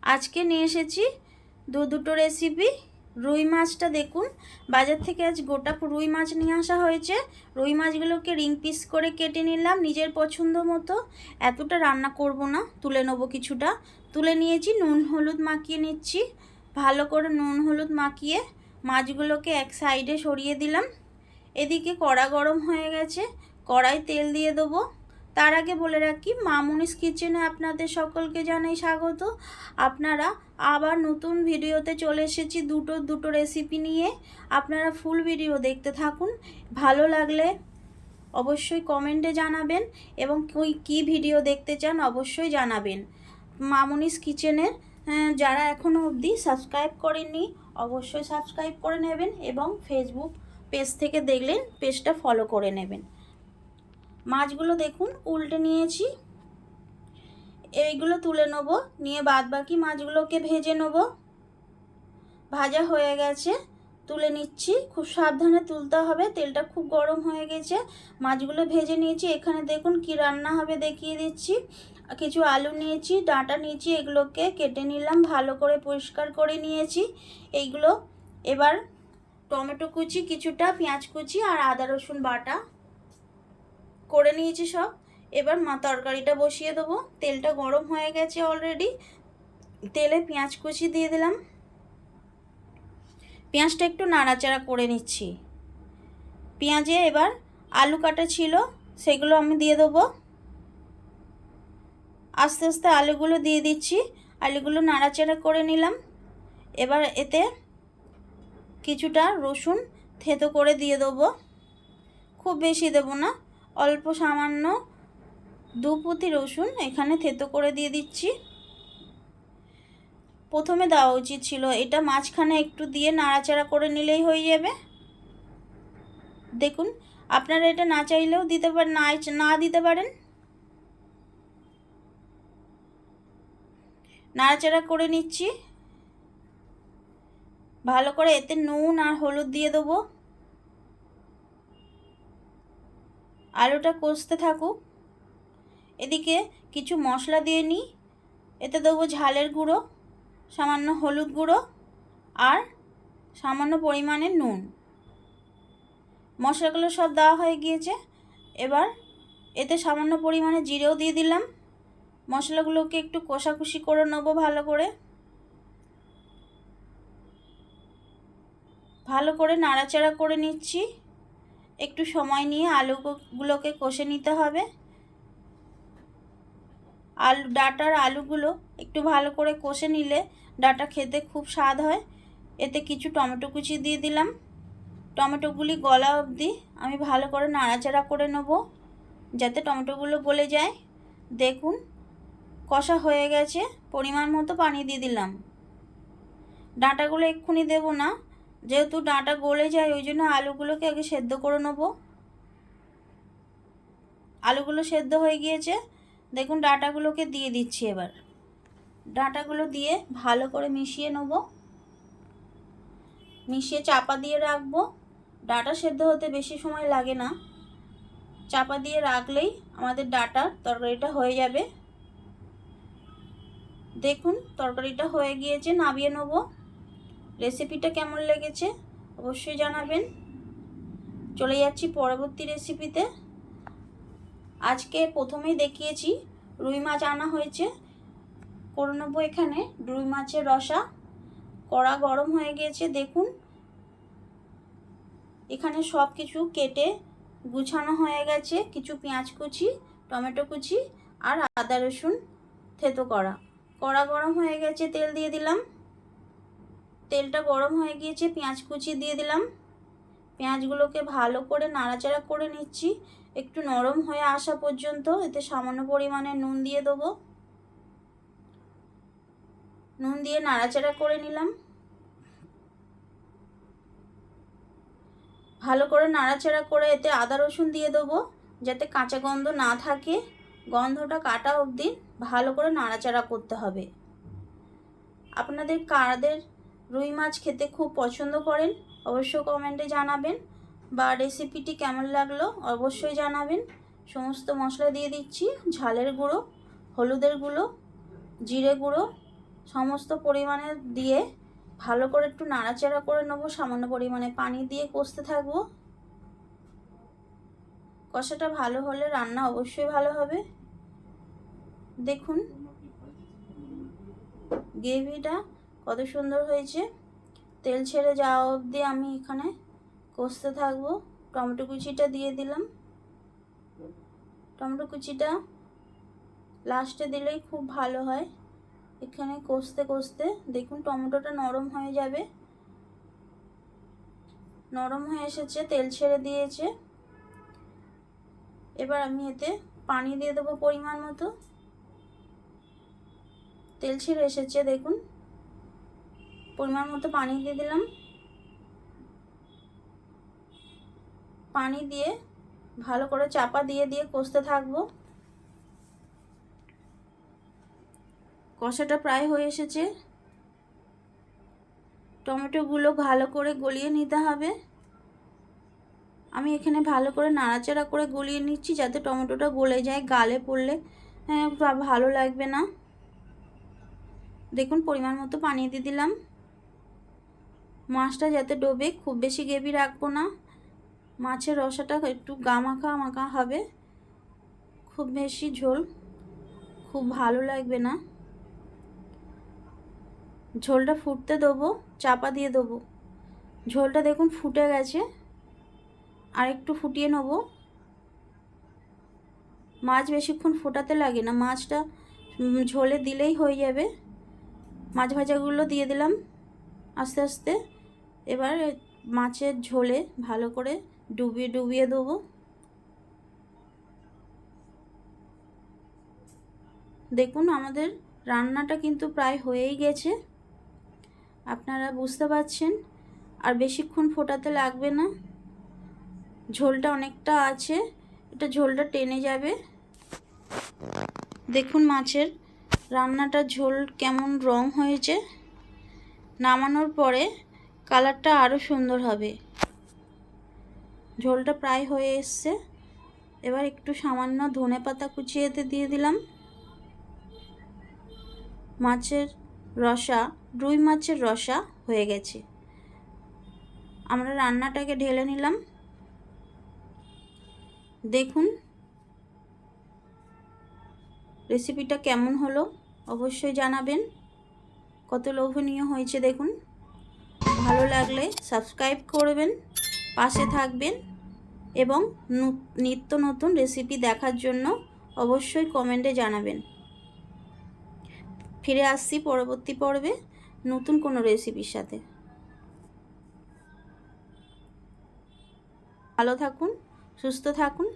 আজকে নিয়ে এসেছি দুটো রেসিপি। রুই মাছটা দেখুন, বাজার থেকে আজ গোটা রুই মাছ নিয়ে আসা হয়েছে। রুই মাছগুলোকে রিং পিস করে কেটে নিলাম নিজের পছন্দ মতো। এতটা রান্না করব না, তুলে নেবো কিছুটা। তুলে নিয়েছি, নুন হলুদ মাখিয়ে নিচ্ছি। ভালো করে নুন হলুদ মাখিয়ে মাছগুলোকে এক সাইডে সরিয়ে দিলাম। এদিকে কড়া গরম হয়ে গেছে, কড়াই তেল দিয়ে দেবো। তার আগে বলে রাখি, মামুনিস কিচেনে আপনাদের সকলকে জানাই স্বাগত। আপনারা আবার নতুন ভিডিওতে চলে এসেছি দুটো রেসিপি নিয়ে। আপনারা ফুল ভিডিও দেখতে থাকুন। ভালো লাগলে অবশ্যই কমেন্টে জানাবেন এবং কী ভিডিও দেখতে চান অবশ্যই জানাবেন। মামুনিস কিচেনের যারা এখনও অবধি সাবস্ক্রাইব করেননি অবশ্যই সাবস্ক্রাইব করে নেবেন এবং ফেসবুক পেজ থেকে দেখলেন পেজটা ফলো করে নেবেন। মাছগুলো দেখুন উল্টে নিয়েছি, এইগুলো তুলে নেব। নিয়ে বাদবাকি মাছগুলোকে ভেজে নেব। ভাজা হয়ে গেছে, তুলে নিচ্ছি। খুব সাবধানে তুলতে হবে, তেলটা খুব গরম হয়ে গেছে। মাছগুলো ভেজে নিয়েছি। এখানে দেখুন কি রান্না হবে দেখিয়ে দিচ্ছি। কিছু আলু নিয়েছি, ডাঁটা নিয়েছি, এগুলোকে কেটে নিলাম, ভালো করে পরিষ্কার করে নিয়েছি। এইগুলো এবার টমেটো কুচি কিছুটা, পেঁয়াজ কুচি আর আদা রসুন বাটা করে নিয়েছি সব। এবার তরকারিটা বসিয়ে দেবো। তেলটা গরম হয়ে গেছে অলরেডি। তেলে পেঁয়াজ কুচি দিয়ে দিলাম। পেঁয়াজটা একটু নাড়াচাড়া করে নিচ্ছি। পেঁয়াজে এবার আলু কাটা ছিল সেগুলো আমি দিয়ে দেবো। আস্তে আস্তে আলুগুলো দিয়ে দিচ্ছি। আলুগুলো নাড়াচাড়া করে নিলাম। এবার এতে কিছুটা রসুন থেতো করে দিয়ে দেবো। খুব বেশি দেবো না, অল্প সামান্য 2 পুঁতি রসুন এখানে থেতো করে দিয়ে দিচ্ছি। প্রথমে দেওয়া উচিত ছিল, এটা মাঝখানে একটু দিয়ে নাড়াচাড়া করে নিলেই হয়ে যাবে। দেখুন, আপনারা এটা না চাইলেও দিতে পারেন, না দিতে পারেন। নাড়াচাড়া করে নিচ্ছি ভালো করে। এতে নুন আর হলুদ দিয়ে দেবো। আলুটা কষতে থাকুক। এদিকে কিছু মশলা দিয়ে নিই। এতে দেবো ঝালের গুঁড়ো, সামান্য হলুদ গুঁড়ো আর সামান্য পরিমাণে নুন। মশলাগুলো সব দেওয়া হয়ে গিয়েছে। এবার এতে সামান্য পরিমাণে জিরেও দিয়ে দিলাম। মশলাগুলোকে একটু কষাকষি করে নেবো ভালো করে। ভালো করে নাড়াচাড়া করে নিচ্ছি। একটু সময় নিয়ে আলুগুলোকে কষে নিতে হবে। ডাঁটার আলুগুলো একটু ভালো করে কষে নিলে ডাঁটা খেতে খুব স্বাদ হয়। এতে কিছু টমেটো কুচি দিয়ে দিলাম। টমেটোগুলি গলা অবধি আমি ভালো করে নাড়াচাড়া করে নেব যাতে টমেটোগুলো গলে যায়। দেখুন কষা হয়ে গেছে, পরিমাণ মতো পানি দিয়ে দিলাম। ডাঁটাগুলো এক্ষুনি দেব না, যেহেতু ডাঁটা গলে যায় ওই জন্য আলুগুলোকে আগে সেদ্ধ করে নেব। আলুগুলো সেদ্ধ হয়ে গিয়েছে, দেখুন ডাঁটাগুলোকে দিয়ে দিচ্ছি। এবার ডাঁটাগুলো দিয়ে ভালো করে মিশিয়ে নেব। মিশিয়ে চাপা দিয়ে রাখবো। ডাঁটা সেদ্ধ হতে বেশি সময় লাগে না, চাপা দিয়ে রাখলেই আমাদের ডাঁটার তরকারিটা হয়ে যাবে। দেখুন তরকারিটা হয়ে গিয়েছে, নামিয়ে নেব। রেসিপিটা কেমন লেগেছে অবশ্যই জানাবেন। চলে যাচ্ছি পরবর্তী রেসিপিতে। আজকে প্রথমেই দেখিয়েছি রুই মাছ আনা হয়েছে, করে নেব এখানে রুই মাছের রসা। কড়া গরম হয়ে গিয়েছে, দেখুন এখানে সব কিছু কেটে গুছানো হয়ে গেছে। কিছু পেঁয়াজ কুচি, টমেটো কুচি আর আদা রসুন থেতো করা। কড়া গরম হয়ে গেছে, তেল দিয়ে দিলাম। তেলটা গরম হয়ে গিয়েছে, পেঁয়াজ কুচি দিয়ে দিলাম। পেঁয়াজগুলোকে ভালো করে নাড়াচাড়া করে নিচ্ছি একটু নরম হয়ে আসা পর্যন্ত। এতে সামান্য পরিমাণে নুন দিয়ে দেবো। নুন দিয়ে নাড়াচাড়া করে নিলাম। ভালো করে নাড়াচাড়া করে এতে আদা রসুন দিয়ে দেবো যাতে কাঁচা গন্ধ না থাকে। গন্ধটা কাটা অবধি ভালো করে নাড়াচাড়া করতে হবে। আপনাদের কাদের রুই মাছ খেতে খুব পছন্দ করেন অবশ্যই কমেন্টে জানাবেন, বা রেসিপিটি কেমন লাগলো অবশ্যই জানাবেন। সমস্ত মশলা দিয়ে দিচ্ছি, ঝালের গুঁড়ো, হলুদের গুঁড়ো, জিরে গুঁড়ো, সমস্ত পরিমাণে দিয়ে ভালো করে একটু নাড়াচাড়া করে নেবো। সামান্য পরিমাণে পানি দিয়ে কষতে থাকবো। কষাটা ভালো হলে রান্না অবশ্যই ভালো হবে। দেখুন গ্রেভিটা কত সুন্দর হয়েছে। তেল ছেড়ে যাওয়া অবধি আমি এখানে কষতে থাকবো। টমেটো কুচিটা দিয়ে দিলাম। টমেটো কুচিটা লাস্টে দিলেই খুব ভালো হয়। এখানে কষতে কষতে দেখুন টমেটোটা নরম হয়ে যাবে। নরম হয়ে এসেছে, তেল ছেড়ে দিয়েছে। এবার আমি এতে পানি দিয়ে দেবো পরিমাণ মতো। তেল ছেড়ে এসেছে, দেখুন পরিমাণ মতো পানি দিয়ে দিলাম। পানি দিয়ে ভালো করে চাপা দিয়ে দিয়ে কষতে থাকবো। কষাটা প্রায় হয়ে এসেছে। টমেটোগুলো ভালো করে গলিয়ে নিতে হবে। আমি এখানে ভালো করে নাড়াচাড়া করে গলিয়ে নিচ্ছি যাতে টমেটোটা গলে যায়। গালে পড়লে ভালো লাগবে না। দেখুন পরিমাণ মতো পানি দিয়ে দিলাম। মাছটা যাতে ডোবে, খুব বেশি গ্রেভি রাখবো না। মাছের রসাটা একটু গামাখা মাখা হবে, খুব বেশি ঝোল খুব ভালো লাগবে না। ঝোলটা ফুটতে দেবো, চাপা দিয়ে দেবো। ঝোলটা দেখুন ফুটে গেছে, আর একটু ফুটিয়ে নেব। মাছ বেশিক্ষণ ফোটাতে লাগে না, মাছটা ঝোলে দিলেই হয়ে যাবে। মাছ ভাজাগুলো দিয়ে দিলাম আস্তে আস্তে। এবার মাছের ঝোলে ভালো করে ডুবিয়ে ডুবিয়ে দেবো। দেখুন আমাদের রান্নাটা কিন্তু প্রায় হয়েই গেছে, আপনারা বুঝতে পারছেন। আর বেশিক্ষণ ফোটাতে লাগবে না, ঝোলটা অনেকটা আছে, এটা ঝোলটা টেনে যাবে। দেখুন মাছের রান্নাটা ঝোল কেমন রং হয়েছে। নামানোর পরে কালারটা আরও সুন্দর হবে। ঝোলটা প্রায় হয়ে এসছে। এবার একটু সামান্য ধনেপাতা কুচিয়েতে দিয়ে দিলাম। মাছের রসা, রুই মাছের রসা হয়ে গেছে। আমরা রান্নাটাকে ঢেলে নিলাম। দেখুন রেসিপিটা কেমন হলো অবশ্যই জানাবেন। কত লোভনীয় হয়েছে দেখুন। ভালো লাগলে সাবস্ক্রাইব করবেন, পাশে থাকবেন এবং নিত্য নতুন রেসিপি দেখার জন্য অবশ্যই কমেন্টে জানাবেন। ফিরে আসছি পরবর্তী পর্বে নতুন কোনো রেসিপির সাথে। ভালো থাকুন, সুস্থ থাকুন।